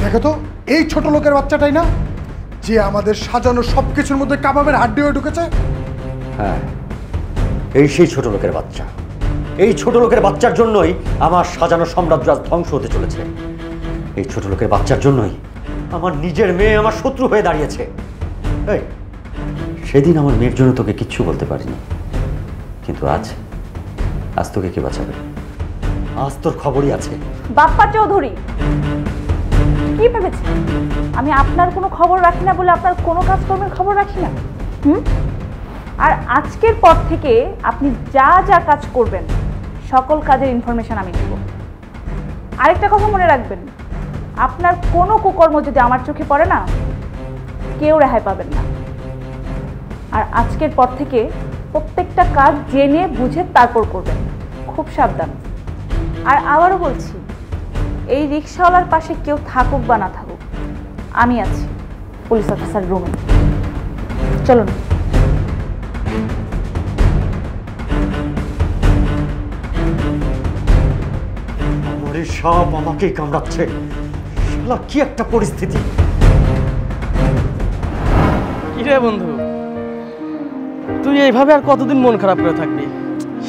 দেখো তো, এই ছোট লোকের বাচ্চাটাই না যে আমাদের সাজানো সবকিছুর মধ্যে কাবাবের হাড্ডি হয়ে ঢুকেছে? হ্যাঁ, এই সেই ছোট লোকের বাচ্চা। এই ছোট লোকের বাচ্চার জন্যই আমার সাজানো সাম্রাজ্য আজ ধ্বংস হতে চলেছে। এই ছোট লোকের বাচ্চার জন্যই আমার নিজের মেয়ে আমার শত্রু হয়ে দাঁড়িয়েছে। এই সেদিন আমার মেয়ের জন্য তোকে কিচ্ছু বলতে পারিনি, কিন্তু আজ তোকে কে বাঁচাবে? আজ তোর খবরই আছে। বাপ্পা চৌধুরী, কি ভেবেছে আমি আপনার কোনো খবর রাখি না বলে আপনার কোনো কাজকর্মের খবর রাখি না? আর আজকের পর থেকে আপনি যা যা কাজ করবেন সকল কাজের ইনফরমেশন আমি দেব। আরেকটা কথা মনে রাখবেন, আপনার কোনো কুকর্ম যদি আমার চোখে পড়ে না, কেউ রেহাই পাবেন না। আর আজকের পর থেকে প্রত্যেকটা কাজ জেনে বুঝে তারপর করবেন, খুব সাবধান। আর আবারও বলছি, এই রিক্সাওয়ালার পাশে কেউ থাকুক বা না থাকুক, আমি আছি, পুলিশ অফিসার রুমে। চলুন। আমারে সব আমাকেই কামড়াচ্ছে। শালা কি একটা পরিস্থিতি! কিরে বন্ধু, তুই এইভাবে আর কতদিন মন খারাপ করে থাকবি?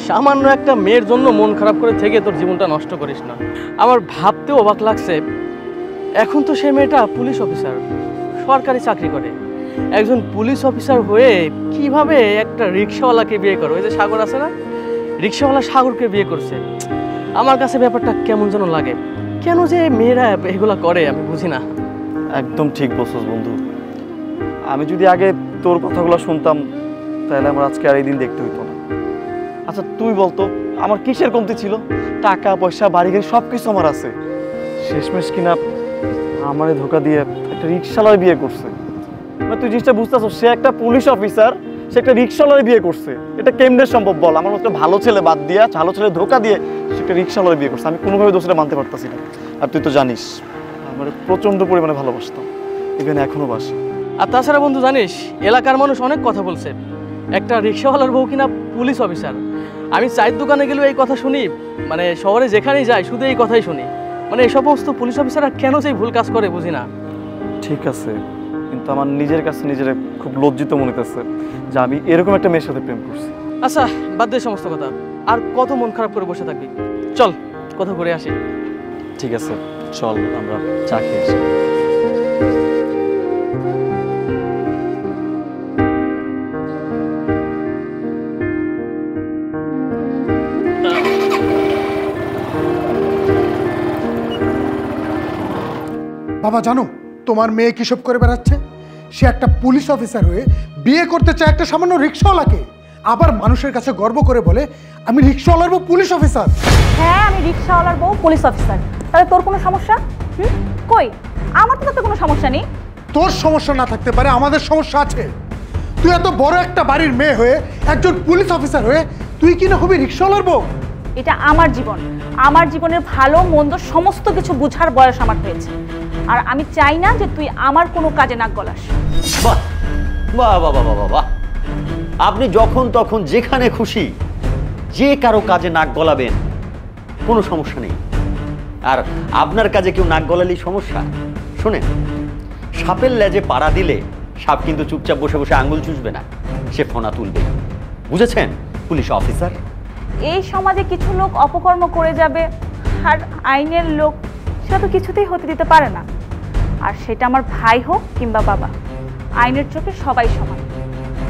সামান্য একটা মেয়ের জন্য মন খারাপ করে থেকে তোর জীবনটা নষ্ট করিস না। আমার ভাবতেও অবাক লাগছে, এখন তো সে মেয়েটা পুলিশ অফিসার, সরকারি চাকরি করে। একজন পুলিশ অফিসার হয়ে কিভাবে একটা রিক্সাওয়ালাকে বিয়ে করো? ওই যে সাগর আছে না, রিক্সাওয়ালা সাগরকে বিয়ে করছে। আমার কাছে ব্যাপারটা কেমন যেন লাগে। কেন যে মেয়েরা এগুলা করে আমি বুঝি না। একদম ঠিক বলছস বন্ধু। আমি যদি আগে তোর কথাগুলো শুনতাম তাহলে আমার আজকে আর এই দিন দেখতে হইতো না। আচ্ছা তুই বলতো আমার কিসের কমতি ছিল? টাকা পয়সা বাড়ি গাড়ি সব কিছু আমার আছে, শেষমেশ কিনা আমারে ধোকা দিয়ে একটা রিক্সাওয়ালার বিয়ে করছে। তুই জিনিসটা বুঝতেছস, সে একটা পুলিশ অফিসার, সে একটা রিক্সাওয়ালার বিয়ে করছে। এটা কেমনে সম্ভব বল? আমার মতো ভালো ছেলে বাদ দিয়া, ভালো ছেলে ধোকা দিয়ে সে একটা রিক্সাওয়ালার বিয়ে করছে। আমি কোনোভাবে দোষটা মানতে পারতাছি না। আর তুই তো জানিস আমার প্রচন্ড পরিমাণে ভালোবাসতাম, ইভেন এখনো বাসি। আর তাছাড়া বন্ধু জানিস, এলাকার মানুষ অনেক কথা বলছে একটা রিক্সাওয়ালার বউ কিনা পুলিশ অফিসার। আমি চায়ের দোকানে গেলেও এই কথা শুনি, মানে শহরে যেখানেই যাই শুধু এই কথাই শুনি। মানে এই সমস্ত পুলিশ অফিসাররা কেন যে ভুল কাজ করে বুঝি না। ঠিক আছে, কিন্তু আমার নিজের কাছে নিজের খুব লজ্জিত মনে হচ্ছে যে আমি এরকম একটা মেয়ের সাথে প্রেম করছি। আচ্ছা বাদ দে সমস্ত কথা, আর কত মন খারাপ করে বসে থাকবি? চল কোথাও ঘুরে আসি। ঠিক আছে চল আমরা চা খেয়ে আসি। বাবা জানো তোমার মেয়ে কি সব করে বেড়াচ্ছে? সে একটা পুলিশ অফিসার হয়ে বিয়ে করতে চায় একটা সামান্য রিক্সাওয়ালাকে, আবার মানুষের কাছে গর্ব করে বলে আমি রিক্সাওয়ালার বউ পুলিশ অফিসার। হ্যাঁ আমি রিক্সাওয়ালার বউ পুলিশ অফিসার। তাহলে তোর কোনো সমস্যা? কই, আমার তো তাতে কোনো সমস্যা নেই। তোর সমস্যা না থাকতে পারে, আমাদের সমস্যা আছে। তুই এত বড় একটা বাড়ির মেয়ে হয়ে একজন পুলিশ অফিসার হয়ে তুই কি না হবি রিক্সাওয়ালার বউ? এটা আমার জীবন, আমার জীবনের ভালো মন্দ সমস্ত কিছু বুঝার বয়স আমার হয়েছে। আর আমি চাই না যে তুই আমার কোনো কাজে নাক গলাস। বাহ বাহ বাহ বাহ বাহ বাহ, আপনি যখন তখন যেখানে খুশি যে কারো কাজে নাক গলাবেন, কোনো সমস্যা নেই। আর আপনার কাজে কেউ নাক গলালেই সমস্যা। শোনেন, সাপের লেজে পাড়া দিলে সাপ কিন্তু চুপচাপ বসে বসে আঙ্গুল চুষবে না, সে ফোনা তুলবে। বুঝেছেন পুলিশ অফিসার? এই সমাজে কিছু লোক অপকর্ম করে যাবে আর আইনের লোক সেটা তো কিছুতেই হতে দিতে পারে না। আর সেটা আমার ভাই হোক কিংবা বাবা, আইনের চোখে সবাই সমান।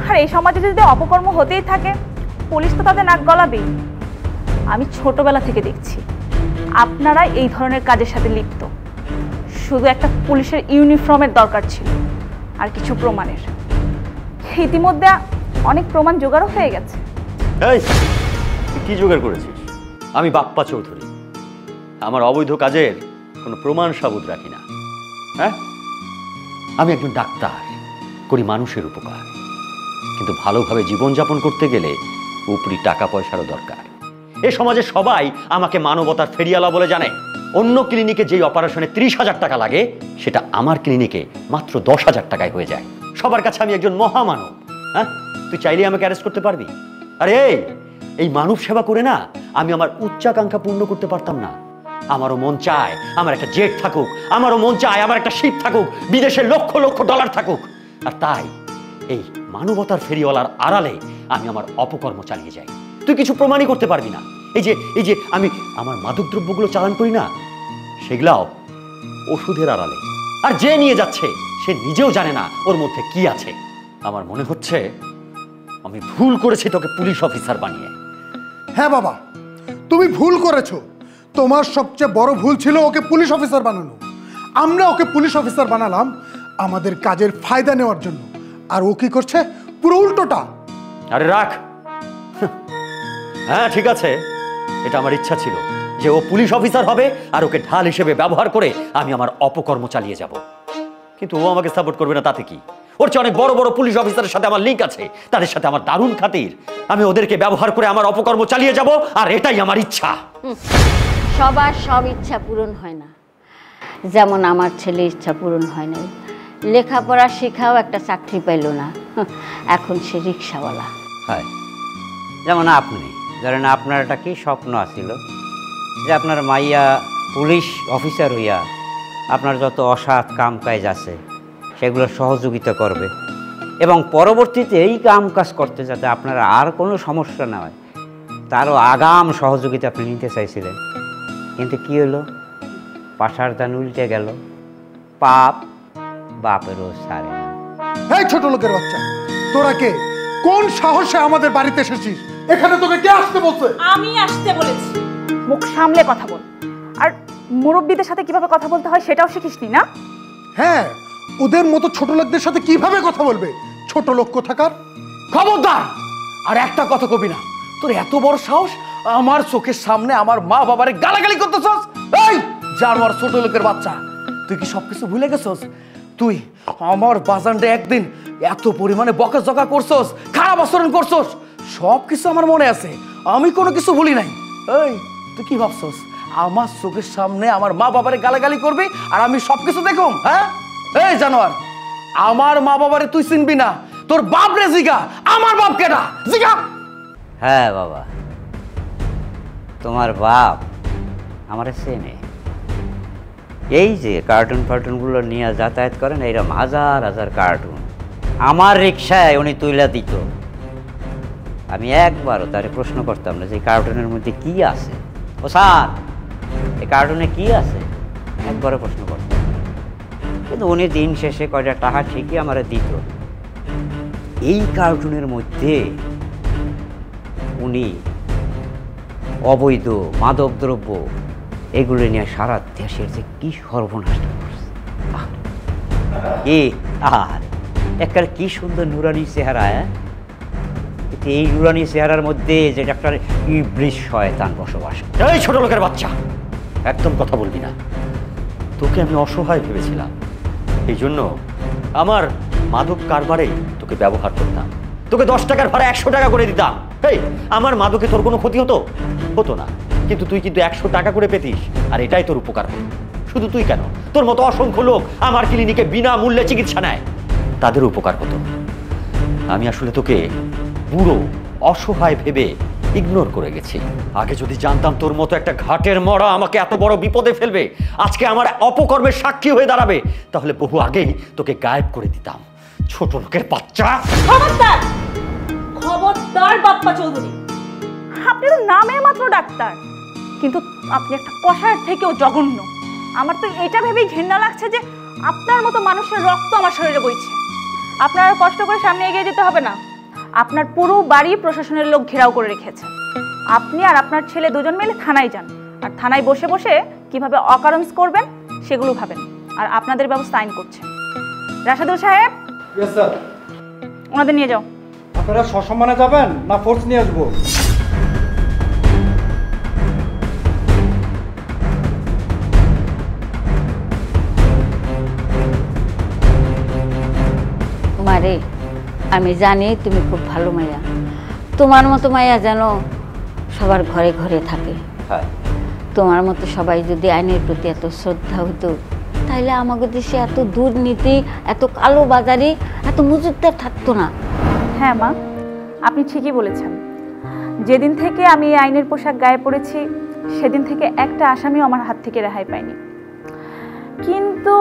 আর এই সমাজে যদি অপকর্ম হতেই থাকে, পুলিশ তো তাদের নাক গলাবেই। আমি ছোটবেলা থেকে দেখছি আপনারা এই ধরনের কাজের সাথে লিপ্ত। শুধু একটা পুলিশের ইউনিফর্মের দরকার ছিল আর কিছু প্রমাণের। ইতিমধ্যে অনেক প্রমাণ জোগাড়ও হয়ে গেছে। এই তুই কি জোগাড় করেছিস? আমি বাপ্পা চৌধুরী, আমার অবৈধ কাজের কোনো প্রমাণ সাবুত রাখি না। হ্যাঁ, আমি একজন ডাক্তার, করি মানুষের উপকার। কিন্তু ভালোভাবে জীবনযাপন করতে গেলে উপরি টাকা পয়সারও দরকার। এ সমাজে সবাই আমাকে মানবতার ফেরিয়ালা বলে জানে। অন্য ক্লিনিকে যেই অপারেশনে 30,000 টাকা লাগে, সেটা আমার ক্লিনিকে মাত্র 10,000 টাকায় হয়ে যায়। সবার কাছে আমি একজন মহামানব। হ্যাঁ, তুই চাইলে আমাকে অ্যারেস্ট করতে পারবি? আরে এই মানব সেবা করে না আমি আমার উচ্চাকাঙ্ক্ষা পূর্ণ করতে পারতাম না। আমারও মন চায় আমার একটা জেট থাকুক, আমারও মন চায় আমার একটা শিপ থাকুক, বিদেশে লক্ষ লক্ষ ডলার থাকুক। আর তাই এই মানবতার ফেরিওয়ালার আড়ালে আমি আমার অপকর্ম চালিয়ে যাই। তুই কিছু প্রমাণই করতে পারবি না। এই যে আমি আমার মাদকদ্রব্যগুলো চালান করি না, সেগুলাও ওষুধের আড়ালে। আর যে নিয়ে যাচ্ছে সে নিজেও জানে না ওর মধ্যে কি আছে। আমার মনে হচ্ছে আমি ভুল করেছি তোকে পুলিশ অফিসার বানিয়ে। হ্যাঁ বাবা, তুমি ভুল করেছো। তোমার সবচেয়ে বড় ভুল ছিল ওকে পুলিশ অফিসার বানানো। আমরা ওকে পুলিশ অফিসার বানালাম আমাদের কাজের ফায়দা নেওয়ার জন্য, আর ও কি করছে? পুরো উল্টোটা। আরে রাখ। হ্যাঁ ঠিক আছে, এটা আমার ইচ্ছা ছিল যে ও পুলিশ অফিসার হবে আর ওকে ঢাল হিসেবে ব্যবহার করে আমি আমার অপকর্ম চালিয়ে যাব। কিন্তু ও আমাকে সাপোর্ট করবে না তাতে কি? ওর চেয়ে অনেক বড় বড় পুলিশ অফিসারের সাথে আমার লিঙ্ক আছে, তাদের সাথে আমার দারুণ খাতির। আমি ওদেরকে ব্যবহার করে আমার অপকর্ম চালিয়ে যাব, আর এটাই আমার ইচ্ছা। সবার সব ইচ্ছা পূরণ হয় না। যেমন আমার ছেলে ইচ্ছা পূরণ হয় নাই, লেখাপড়া শেখাও একটা চাকরি পাইল না, এখন সে রিক্সাওয়ালা। হয় যেমন আপনি ধরেন, আপনার একটা কি স্বপ্ন আছিল যে আপনার মাইয়া পুলিশ অফিসার হইয়া আপনার যত অসৎ কাম কাজ আছে সেগুলো সহযোগিতা করবে, এবং পরবর্তীতে এই কাম কাজ করতে যাতে আপনার আর কোনো সমস্যা না হয় তারও আগাম সহযোগিতা আপনি নিতে চাইছিলেন। কিন্তু কি হলো? পাশার দান উল্টে গেল, পাপ বাপেরও সারে না। এই ছোট লোকের বাচ্চা, তোরা কে? কোন সাহসে আমাদের বাড়িতে এসেছিস? এখানে তোকে কে আসতে বলছে? আমি আসতে বলেছি। মুখ সামলে কথা বল। আর মুরব্বীদের সাথে কিভাবে কথা বলতে হয় সেটাও শিখিসনি না? হ্যাঁ, ওদের মতো ছোট লোকদের সাথে কিভাবে কথা বলবে? ছোট লোক কোথাকার। খবরদার আর একটা কথা কবি না। তোর এত বড় সাহস, আমার চোখের সামনে আমার মা বাবারে গালাগালি করতেছস? এই জানোয়ার ছোট লোকের বাচ্চা, তুই কি সবকিছু ভুলে গেছস? তুই আমার বাজানটা একদিন এত পরিমাণে বকাঝকা করছস, খারাপ আচরণ করছস, সবকিছু আমার মনে আছে, আমি কোনো কিছু ভুলি নাই। এই তুই কি ভাবছস আমার চোখের সামনে আমার মা বাবারে গালাগালি করবি আর আমি সবকিছু দেখুম? হ্যাঁ, এই জানোয়ার, আমার মা বাবারে তুই চিনবি না, তোর বাপ রে জিগা, আমার বাপ কেডা জিগা। হ্যাঁ বাবা, তোমার বাপ আমারে চেনে। এই যে কার্টুন ফার্টুনগুলো নিয়ে যাতায়াত করেন, এইরকম হাজার হাজার কার্টুন আমার রিক্সায় উনি তুইলা দিত। আমি একবারও তারে প্রশ্ন করতাম না যে এই কার্টুনের মধ্যে কি আছে। ও স্যার, এই কার্টুনে কি আছে, একবারও প্রশ্ন করতাম। কিন্তু উনি দিন শেষে কয়টা টাকা ঠিকই আমারে দিত। এই কার্টুনের মধ্যে উনি অবৈধ মাদকদ্রব্য এগুলো নিয়ে সারা দেশের যে কি সর্বনাশটা করছে। আর একটা কি সুন্দর নুরানি চেহারা। এই নুরানি চেহারার মধ্যে যেটা একটা ইবলিশ শয়তান বসবাস। এই ছোট লোকের বাচ্চা, একদম কথা বলবি না। তোকে আমি অসহায় ভেবেছিলাম, এই জন্য আমার মাদক কারবারে তোকে ব্যবহার করতাম। তোকে 10 টাকার ভাড়া 100 টাকা করে দিতাম। এই আমার মাদকে তোর কোনো ক্ষতি হতো? হতো না। কিন্তু তুই কিন্তু 100 টাকা করে পেতিস, আর এটাই তোর উপকার হতো। শুধু তুই কেন, তোর মতো অসংখ্য লোক আমার ক্লিনিকে বিনামূল্যে চিকিৎসা নেয়, তাদের উপকার হতো। আমি আসলে তোকে বুড়ো অসহায় ভেবে ইগনোর করে গেছি। আগে যদি জানতাম তোর মতো একটা ঘাটের মরা আমাকে এত বড় বিপদে ফেলবে, আজকে আমার অপকর্মের সাক্ষী হয়ে দাঁড়াবে, তাহলে বহু আগেই তোকে গায়েব করে দিতাম। ছোট লোকের বাচ্চা। খবরদার, খবরদার বাপ্পা চৌধুরী, আপনি তো নামে মাত্র ডাক্তার, কিন্তু আপনি একটা কষায়ের থেকেও জঘন্য। আমার তো এটা ভেবেই ঘৃণা লাগছে যে আপনার মতো মানুষের রক্ত আমার শরীরে বইছে। আপনার আর কষ্ট করে সামনে এগিয়ে যেতে হবে না। আপনার পুরো বাড়ি প্রশাসনের লোক ঘেরাও করে রেখেছে। আপনি আর আপনার ছেলে দুজন মিলে থানায় যান, আর থানায় বসে বসে কিভাবে অকারেন্স করবেন সেগুলো ভাবেন, আর আপনাদের ব্যবস্থা আইন করছে। রাশাদুল সাহেব, ওনাদের নিয়ে যাও। আপনারা সসম্মানে যাবেন না ফোর্স নিয়ে আসবো? মারে, আমি জানি তুমি খুব ভালো মাইয়া। তোমার মতো মাইয়া যেন সবার ঘরে ঘরে থাকে। তোমার মতো সবাই যদি আইনের প্রতি এত শ্রদ্ধা হতো, তাহলে আমাদের দেশে এত দুর্নীতি, এত কালো বাজারি, এত মজুদদার থাকতো না। হ্যাঁ মা, আপনি ঠিকই বলেছেন। যেদিন থেকে আমি এই আইনের পোশাক গায়ে পড়েছি, সেদিন থেকে একটা আসামিও আমার হাত থেকে রেহাই পায়নি। কিন্তু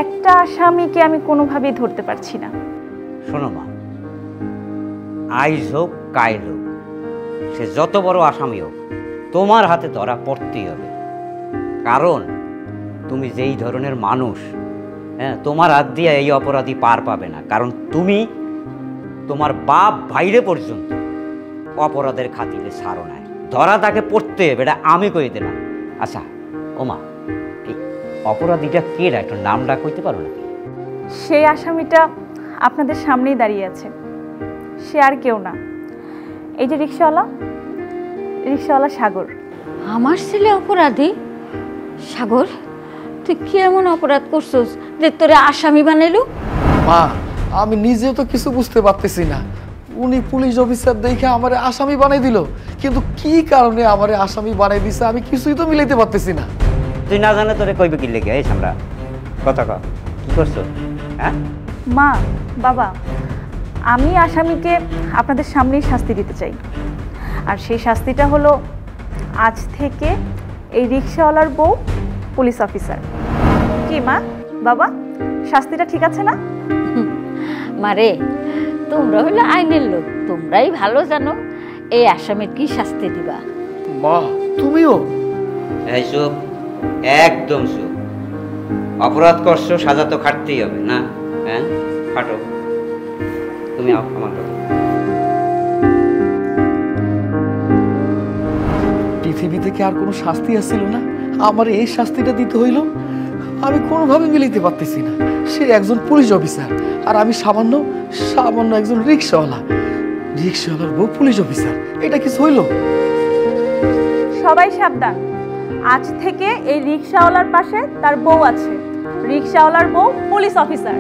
একটা আসামিকে আমি কোনোভাবেই ধরতে পারছি না। শোনো মা, আইজ হোক কাইল হোক, সে যত বড় আসামি হোক, তোমার হাতে ধরা পড়তেই হবে। কারণ তুমি যেই ধরনের মানুষ, হ্যাঁ, তোমার হাত দিয়ে এই অপরাধী পার পাবে না। কারণ তুমি তোমার বাপ ভাইরে পর্যন্ত অপরাধের খাতিরে ছাড়ো নাই, ধরা তাকে পড়তে হবে, এটা আমি কই দিলাম। আচ্ছা ও মা, এই অপরাধীটা কে, একটু নামটা কইতে পারো নাকি? সেই আসামিটা আপনাদের সামনেই দাঁড়িয়ে আছে। সে আর কেউ না, এই যে রিক্সাওয়ালা সাগর। আমার ছেলে অপরাধী? সাগর, তুই কি এমন অপরাধ করছস যে তোরে আসামি বানাইলো? মা, আমি নিজেও তো কিছু বুঝতে পারতেছি না। উনি পুলিশ অফিসার দেখে আমারে আসামি বানাই দিল, কিন্তু কি কারণে আমারে আসামি বানাই দিছে আমি কিছুই তো মিলাইতে পারতেছি না। তুই না জানে তোরে কইবে কি লেগে? এই আমরা কথা ক, কি করছো? হ্যাঁ মা, বাবা, আমি আসামিকে আপনাদের সামনেই শাস্তি দিতে চাই। আর সেই শাস্তিটা হলো, আজ থেকে এই রিক্সাওয়ালার বউ পুলিশ অফিসার। কি মা, বাবা, শাস্তিটা ঠিক আছে না? মারে, তোমরা হলো আইনের লোক, তোমরাই ভালো জানো এই আসামির কি শাস্তি দিবা। মা, তুমিও? এই চুপ, একদম চুপ। অপরাধ করছো, সাজা তো খাটতেই হবে না? হ্যাঁ, হাঁটো, তুমি আমার কাছে। পৃথিবীতে কি আর কোনো শাস্তি আসছিল না? আমার এই শাস্তিটা দিতে হইল? আমি কোনোভাবে মিলাইতে পারতেছি না। সে একজন পুলিশ অফিসার আর আমি সামান্য সামান্য একজন রিক্সাওয়ালা। রিক্সাওয়ালার বউ পুলিশ অফিসার, এটা কিছু হইল? সবাই সাবধান, আজ থেকে এই রিক্সাওয়ালার পাশে তার বউ আছে। রিক্সাওয়ালার বউ পুলিশ অফিসার।